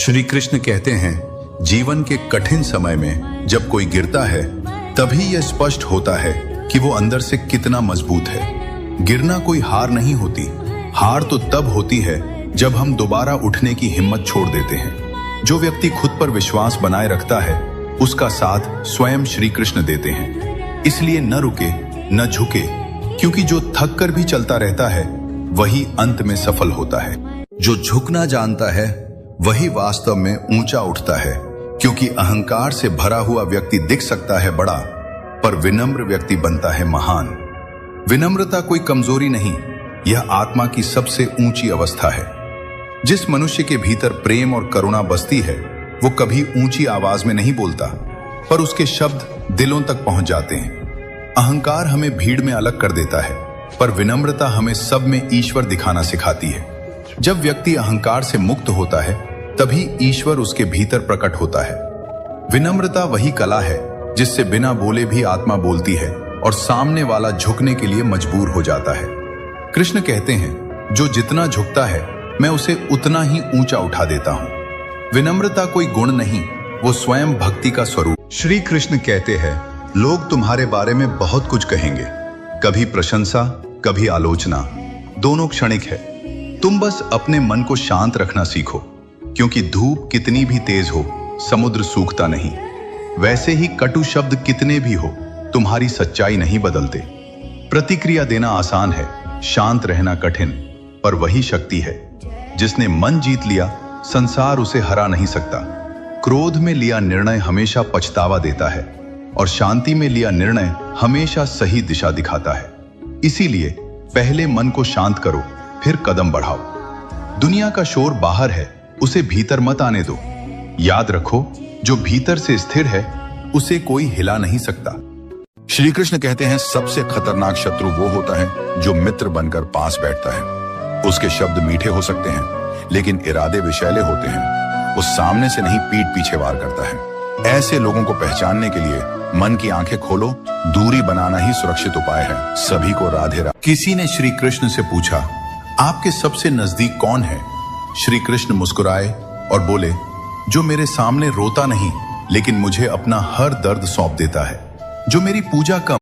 श्री कृष्ण कहते हैं, जीवन के कठिन समय में जब कोई गिरता है तभी यह स्पष्ट होता है कि वो अंदर से कितना मजबूत है। गिरना कोई हार नहीं होती, हार तो तब होती है जब हम दोबारा उठने की हिम्मत छोड़ देते हैं। जो व्यक्ति खुद पर विश्वास बनाए रखता है उसका साथ स्वयं श्री कृष्ण देते हैं। इसलिए न रुके न झुके, क्योंकि जो थक कर भी चलता रहता है वही अंत में सफल होता है। जो झुकना जानता है वही वास्तव में ऊंचा उठता है, क्योंकि अहंकार से भरा हुआ व्यक्ति दिख सकता है बड़ा, पर विनम्र व्यक्ति बनता है महान। विनम्रता कोई कमजोरी नहीं, यह आत्मा की सबसे ऊंची अवस्था है। जिस मनुष्य के भीतर प्रेम और करुणा बसती है वो कभी ऊंची आवाज में नहीं बोलता, पर उसके शब्द दिलों तक पहुंच जाते हैं। अहंकार हमें भीड़ में अलग कर देता है, पर विनम्रता हमें सब में ईश्वर दिखाना सिखाती है। जब व्यक्ति अहंकार से मुक्त होता है तभी ईश्वर उसके भीतर प्रकट होता है। विनम्रता वही कला है जिससे बिना बोले भी आत्मा बोलती है और सामने वाला झुकने के लिए मजबूर हो जाता है। कृष्ण कहते हैं, जो जितना झुकता है मैं उसे उतना ही ऊंचा उठा देता हूं। विनम्रता कोई गुण नहीं, वो स्वयं भक्ति का स्वरूप। श्री कृष्ण कहते हैं, लोग तुम्हारे बारे में बहुत कुछ कहेंगे, कभी प्रशंसा कभी आलोचना, दोनों क्षणिक है। तुम बस अपने मन को शांत रखना सीखो, क्योंकि धूप कितनी भी तेज हो समुद्र सूखता नहीं। वैसे ही कटु शब्द कितने भी हो तुम्हारी सच्चाई नहीं बदलते। प्रतिक्रिया देना आसान है, शांत रहना कठिन, पर वही शक्ति है। जिसने मन जीत लिया संसार उसे हरा नहीं सकता। क्रोध में लिया निर्णय हमेशा पछतावा देता है और शांति में लिया निर्णय हमेशा सही दिशा दिखाता है। इसीलिए पहले मन को शांत करो, फिर कदम बढ़ाओ। दुनिया का शोर बाहर है, उसे भीतर मत आने दो। याद रखो, जो भीतर से स्थिर है उसे कोई हिला नहीं सकता। श्री कृष्ण कहते हैं, सबसे खतरनाक शत्रु वो होता है जो मित्र बनकर पास बैठता है। उसके शब्द मीठे हो सकते हैं लेकिन इरादे विषैले होते हैं। वो सामने से नहीं पीठ पीछे वार करता है। ऐसे लोगों को पहचानने के लिए मन की आंखें खोलो, दूरी बनाना ही सुरक्षित उपाय है। सभी को राधे राधे। किसी ने श्री कृष्ण से पूछा, आपके सबसे नजदीक कौन है? श्री कृष्ण मुस्कुराए और बोले, जो मेरे सामने रोता नहीं लेकिन मुझे अपना हर दर्द सौंप देता है, जो मेरी पूजा का